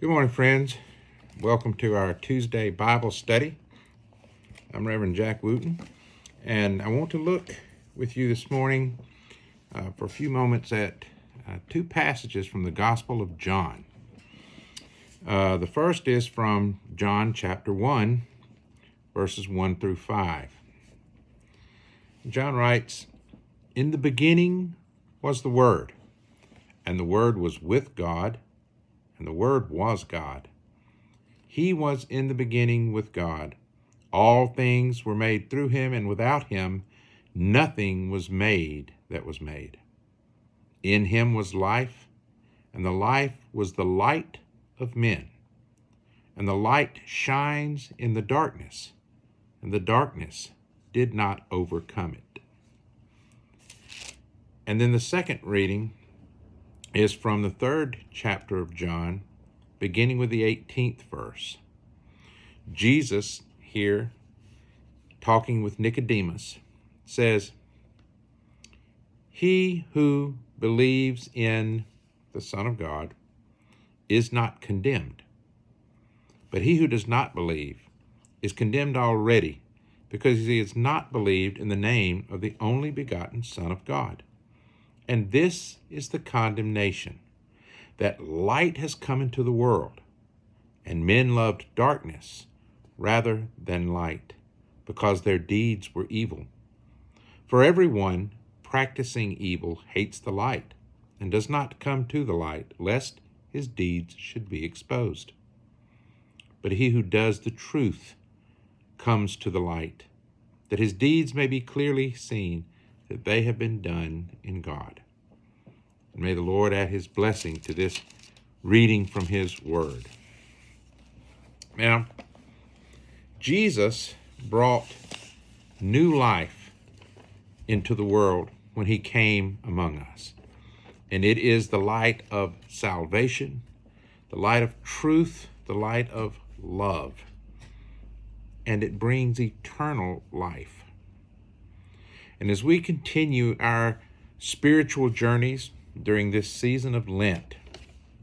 Good morning, friends. Welcome to our Tuesday Bible study. I'm Reverend Jack Wooten, and I want to look with you this morning for a few moments at two passages from the Gospel of John. The first is from John chapter 1, verses 1 through 5. John writes, "In the beginning was the Word, and the Word was with God, and the Word was God. He was in the beginning with God. All things were made through him, and without him nothing was made that was made. In him was life, and the life was the light of men. And the light shines in the darkness, and the darkness did not overcome it." And then the second reading is from the 3rd chapter of John, beginning with the 18th verse. Jesus here, talking with Nicodemus, says, "He who believes in the Son of God is not condemned, but he who does not believe is condemned already, because he has not believed in the name of the only begotten Son of God. And this is the condemnation, that light has come into the world, and men loved darkness rather than light, because their deeds were evil. For everyone practicing evil hates the light, and does not come to the light, lest his deeds should be exposed. But he who does the truth comes to the light, that his deeds may be clearly seen, that they have been done in God." And may the Lord add his blessing to this reading from his word. Now, Jesus brought new life into the world when he came among us. And it is the light of salvation, the light of truth, the light of love. And it brings eternal life. And as we continue our spiritual journeys during this season of Lent,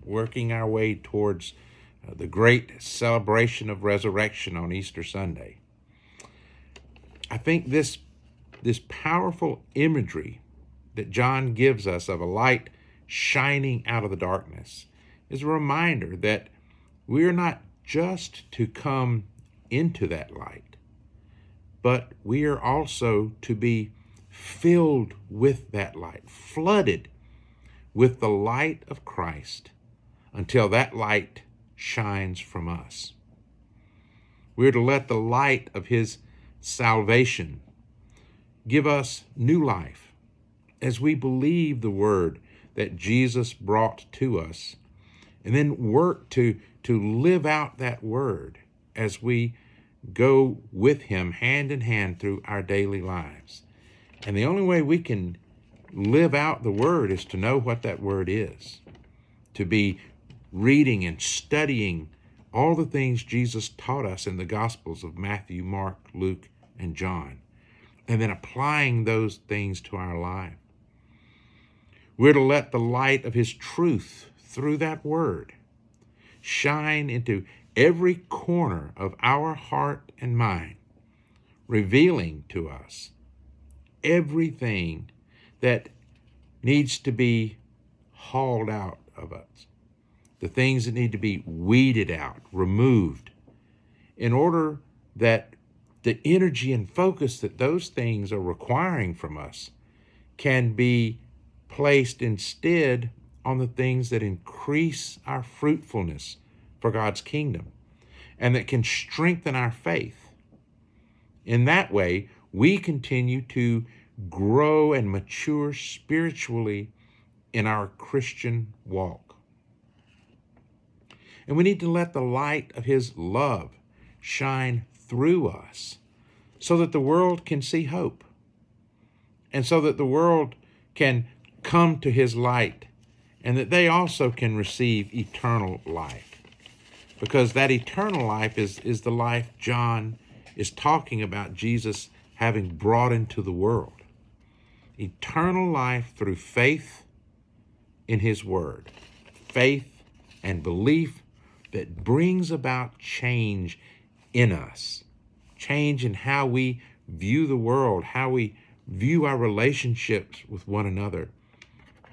working our way towards the great celebration of resurrection on Easter Sunday, I think this powerful imagery that John gives us of a light shining out of the darkness is a reminder that we are not just to come into that light, but we are also to be filled with that light, flooded with the light of Christ until that light shines from us. We're to let the light of his salvation give us new life as we believe the word that Jesus brought to us, and then work to live out that word as we go with him hand in hand through our daily lives. And the only way we can live out the word is to know what that word is, to be reading and studying all the things Jesus taught us in the Gospels of Matthew, Mark, Luke, and John, and then applying those things to our life. We're to let the light of his truth through that word shine into every corner of our heart and mind, revealing to us everything that needs to be hauled out of us, the things that need to be weeded out, removed, in order that the energy and focus that those things are requiring from us can be placed instead on the things that increase our fruitfulness for God's kingdom and that can strengthen our faith. In that way, we continue to grow and mature spiritually in our Christian walk. And we need to let the light of his love shine through us so that the world can see hope, and so that the world can come to his light, and that they also can receive eternal life. Because that eternal life is the life John is talking about Jesus having brought into the world. Eternal life through faith in his word. Faith and belief that brings about change in us, change in how we view the world, how we view our relationships with one another,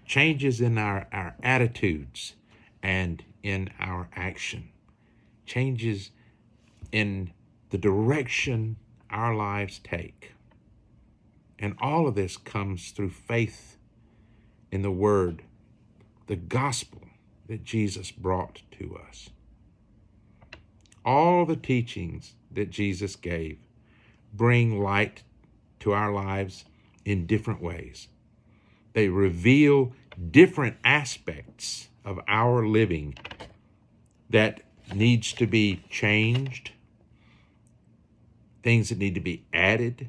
changes in our attitudes and in our action, changes in the direction our lives take. And all of this comes through faith in the Word, the gospel that Jesus brought to us. All the teachings that Jesus gave bring light to our lives in different ways. They reveal different aspects of our living that needs to be changed, things that need to be added,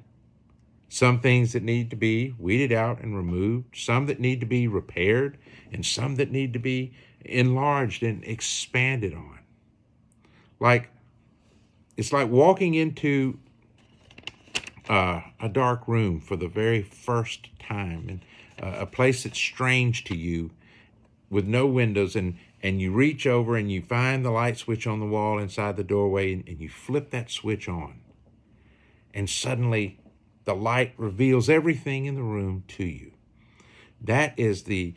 some things that need to be weeded out and removed, some that need to be repaired, and some that need to be enlarged and expanded on. It's like walking into a dark room for the very first time, and a place that's strange to you with no windows, and you reach over and you find the light switch on the wall inside the doorway, and you flip that switch on, and suddenly the light reveals everything in the room to you. That is the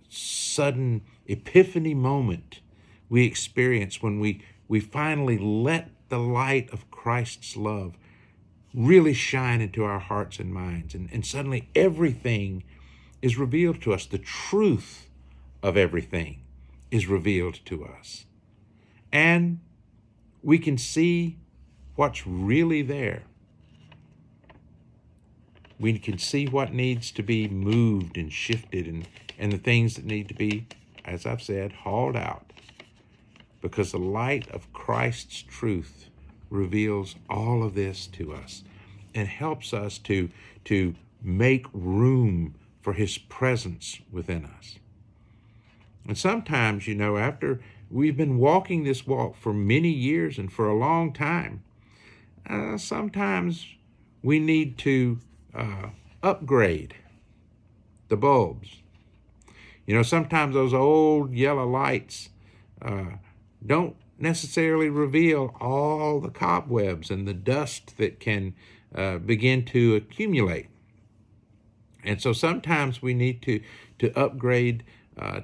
sudden epiphany moment we experience when we finally let the light of Christ's love really shine into our hearts and minds. And suddenly everything is revealed to us. The truth of everything is revealed to us. And we can see what's really there. We can see what needs to be moved and shifted, and the things that need to be, as I've said, hauled out. Because the light of Christ's truth reveals all of this to us and helps us to make room for his presence within us. And sometimes, after we've been walking this walk for many years and for a long time, sometimes we need to upgrade the bulbs. Sometimes those old yellow lights don't necessarily reveal all the cobwebs and the dust that can begin to accumulate. And so sometimes we need to upgrade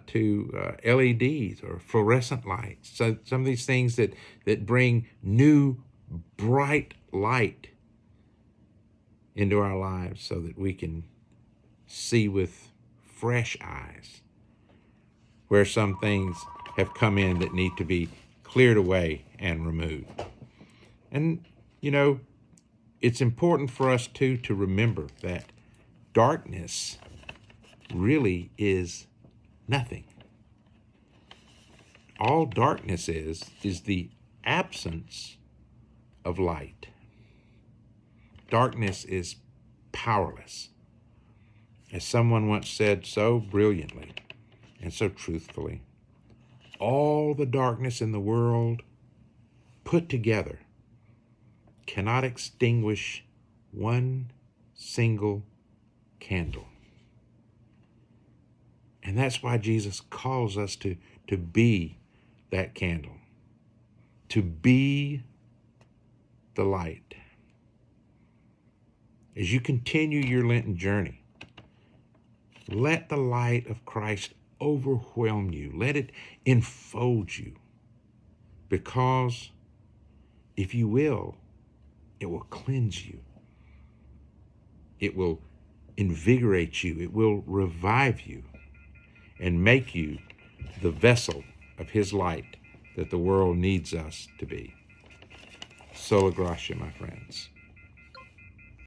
to LEDs or fluorescent lights. So some of these things that bring new, bright light into our lives so that we can see with fresh eyes where some things have come in that need to be cleared away and removed. And, it's important for us to remember that darkness really is nothing. All darkness is the absence of light. Darkness is powerless. As someone once said so brilliantly and so truthfully, all the darkness in the world put together cannot extinguish one single candle. And that's why Jesus calls us to be that candle, to be the light. As you continue your Lenten journey, let the light of Christ overwhelm you. Let it enfold you. Because if you will, it will cleanse you. It will invigorate you. It will revive you and make you the vessel of his light that the world needs us to be. Sola Gratia, my friends.